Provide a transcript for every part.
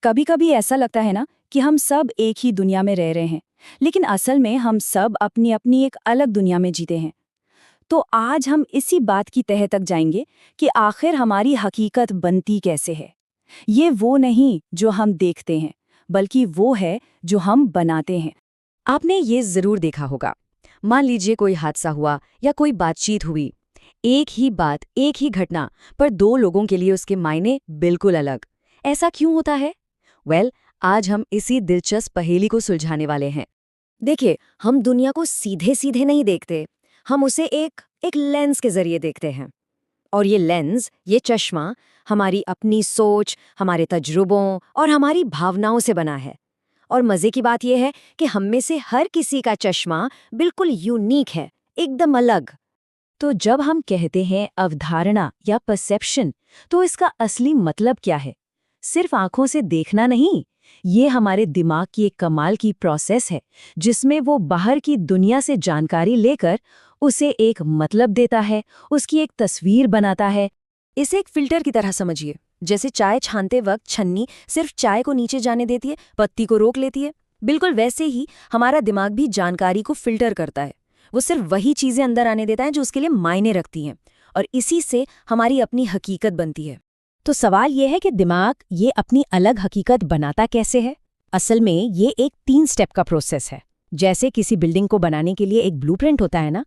कभी कभी ऐसा लगता है ना कि हम सब एक ही दुनिया में रह रहे हैं, लेकिन असल में हम सब अपनी अपनी एक अलग दुनिया में जीते हैं। तो आज हम इसी बात की तह तक जाएंगे कि आखिर हमारी हकीकत बनती कैसे है। ये वो नहीं जो हम देखते हैं, बल्कि वो है जो हम बनाते हैं। आपने ये जरूर देखा होगा। मान लीजिए कोई हादसा हुआ या कोई बातचीत हुई। एक ही बात, एक ही घटना, पर दो लोगों के लिए उसके मायने बिल्कुल अलग। ऐसा क्यों होता है? आज हम इसी दिलचस्प पहेली को सुलझाने वाले हैं। देखिए, हम दुनिया को सीधे सीधे नहीं देखते, हम उसे एक लेंस के जरिए देखते हैं। और ये लेंस, ये चश्मा, हमारी अपनी सोच, हमारे तजुर्बों और हमारी भावनाओं से बना है। और मजे की बात यह है कि हम में से हर किसी का चश्मा बिल्कुल यूनिक है, एकदम अलग। तो जब हम कहते हैं अवधारणा या परसेप्शन, तो इसका असली मतलब क्या है? सिर्फ आंखों से देखना नहीं, ये हमारे दिमाग की एक कमाल की प्रोसेस है, जिसमें वो बाहर की दुनिया से जानकारी लेकर उसे एक मतलब देता है, उसकी एक तस्वीर बनाता है। इसे एक फिल्टर की तरह समझिए। जैसे चाय छानते वक्त छन्नी सिर्फ चाय को नीचे जाने देती है, पत्ती को रोक लेती है, बिल्कुल वैसे ही हमारा दिमाग भी जानकारी को फिल्टर करता है। वो सिर्फ वही चीजें अंदर आने देता है जो उसके लिए मायने रखती हैं, और इसी से हमारी अपनी हकीकत बनती है। तो सवाल यह है कि दिमाग ये अपनी अलग हकीकत बनाता कैसे है? असल में ये एक 3 स्टेप का प्रोसेस है। जैसे किसी बिल्डिंग को बनाने के लिए एक ब्लूप्रिंट होता है ना,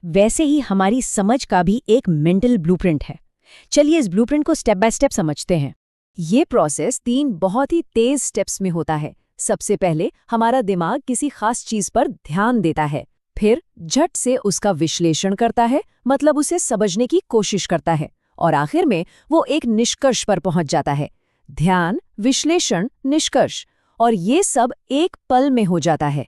वैसे ही हमारी समझ का भी एक मेंटल ब्लूप्रिंट है। चलिए इस ब्लूप्रिंट को स्टेप बाय स्टेप समझते हैं। ये प्रोसेस 3 बहुत ही तेज स्टेप्स में होता है। सबसे पहले हमारा दिमाग किसी खास चीज पर ध्यान देता है, फिर झट से उसका विश्लेषण करता है, मतलब उसे समझने की कोशिश करता है, और आखिर में वो एक निष्कर्ष पर पहुंच जाता है। ध्यान, विश्लेषण, निष्कर्ष, और ये सब एक पल में हो जाता है।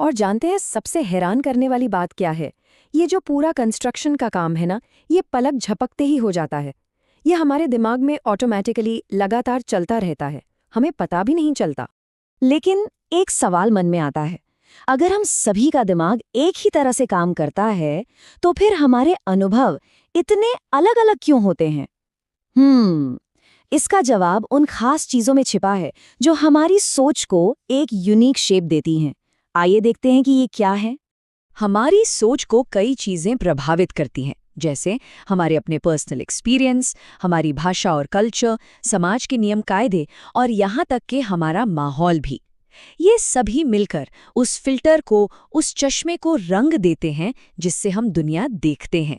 और जानते हैं सबसे हैरान करने वाली बात क्या है? ये जो पूरा कंस्ट्रक्शन का काम है ना, ये पलक झपकते ही हो जाता है। ये हमारे दिमाग में ऑटोमेटिकली लगातार चलता रहता है, हमें पता भी नहीं चलता। लेकिन एक सवाल मन में आता है, अगर हम सभी का दिमाग एक ही तरह से काम करता है, तो फिर हमारे अनुभव इतने अलग अलग क्यों होते हैं? इसका जवाब उन खास चीजों में छिपा है जो हमारी सोच को एक यूनिक शेप देती हैं। आइए देखते हैं कि ये क्या है। हमारी सोच को कई चीजें प्रभावित करती हैं, जैसे हमारे अपने पर्सनल एक्सपीरियंस, हमारी भाषा और कल्चर, समाज के नियम कायदे, और यहाँ तक कि हमारा माहौल भी। ये सभी मिलकर उस फिल्टर को, उस चश्मे को रंग देते हैं जिससे हम दुनिया देखते हैं।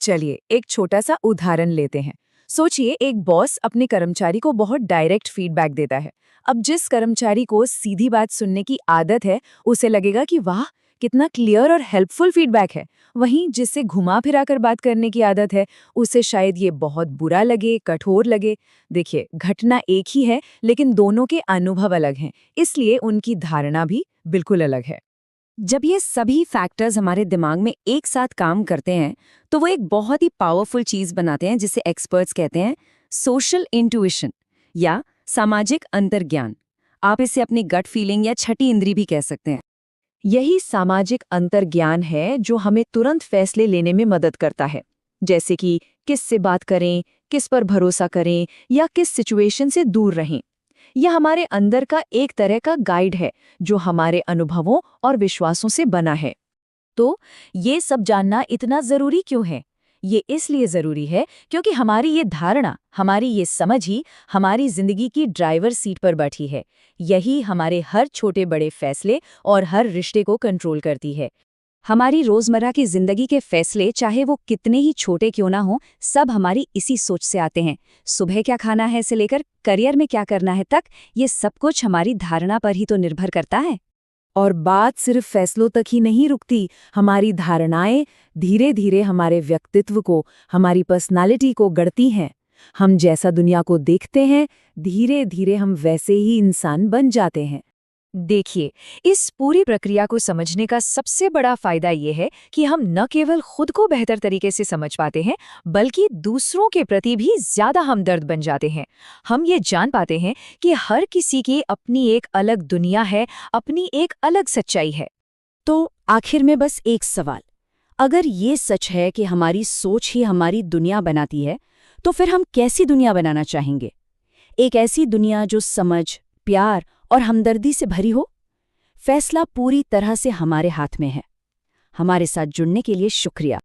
चलिए एक छोटा सा उदाहरण लेते हैं। सोचिए एक बॉस अपने कर्मचारी को बहुत डायरेक्ट फीडबैक देता है। अब जिस कर्मचारी को सीधी बात सुनने की आदत है, उसे लगेगा कि वाह कितना क्लियर और हेल्पफुल फीडबैक है। वहीं जिससे घुमा फिरा कर बात करने की आदत है, उसे शायद ये बहुत बुरा लगे, कठोर लगे। देखिए, घटना एक ही है, लेकिन दोनों के अनुभव अलग हैं, इसलिए उनकी धारणा भी बिल्कुल अलग है। जब ये सभी फैक्टर्स हमारे दिमाग में एक साथ काम करते हैं, तो वो एक बहुत ही पावरफुल चीज बनाते हैं, जिसे एक्सपर्ट्स कहते हैं सोशल इंट्यूइशन या सामाजिक अंतर्ज्ञान। आप इसे अपनी गट फीलिंग या छठी इंद्री भी कह सकते हैं। यही सामाजिक अंतर्ज्ञान है जो हमें तुरंत फैसले लेने में मदद करता है, जैसे कि किस से बात करें, किस पर भरोसा करें, या किस सिचुएशन से दूर रहें। यह हमारे अंदर का एक तरह का गाइड है जो हमारे अनुभवों और विश्वासों से बना है। तो ये सब जानना इतना जरूरी क्यों है? ये इसलिए जरूरी है क्योंकि हमारी ये धारणा, हमारी ये समझ ही हमारी जिंदगी की ड्राइवर सीट पर बैठी है। यही हमारे हर छोटे बड़े फैसले और हर रिश्ते को कंट्रोल करती है। हमारी रोजमर्रा की जिंदगी के फैसले, चाहे वो कितने ही छोटे क्यों ना हो, सब हमारी इसी सोच से आते हैं। सुबह क्या खाना है से लेकर करियर में क्या करना है तक, ये सब कुछ हमारी धारणा पर ही तो निर्भर करता है। और बात सिर्फ फैसलों तक ही नहीं रुकती। हमारी धारणाएं धीरे धीरे हमारे व्यक्तित्व को, हमारी पर्सनालिटी को गढ़ती हैं। हम जैसा दुनिया को देखते हैं, धीरे धीरे हम वैसे ही इंसान बन जाते हैं। देखिए, इस पूरी प्रक्रिया को समझने का सबसे बड़ा फायदा ये है कि हम न केवल खुद को बेहतर तरीके से समझ पाते हैं, बल्कि दूसरों के प्रति भी ज्यादा हमदर्द बन जाते हैं। हम ये जान पाते हैं कि हर किसी की अपनी एक अलग दुनिया है, अपनी एक अलग सच्चाई है। तो आखिर में बस एक सवाल, अगर ये सच है कि हमारी सोच ही हमारी दुनिया बनाती है, तो फिर हम कैसी दुनिया बनाना चाहेंगे? एक ऐसी दुनिया जो समझ, प्यार और हमदर्दी से भरी हो? फैसला पूरी तरह से हमारे हाथ में है। हमारे साथ जुड़ने के लिए शुक्रिया।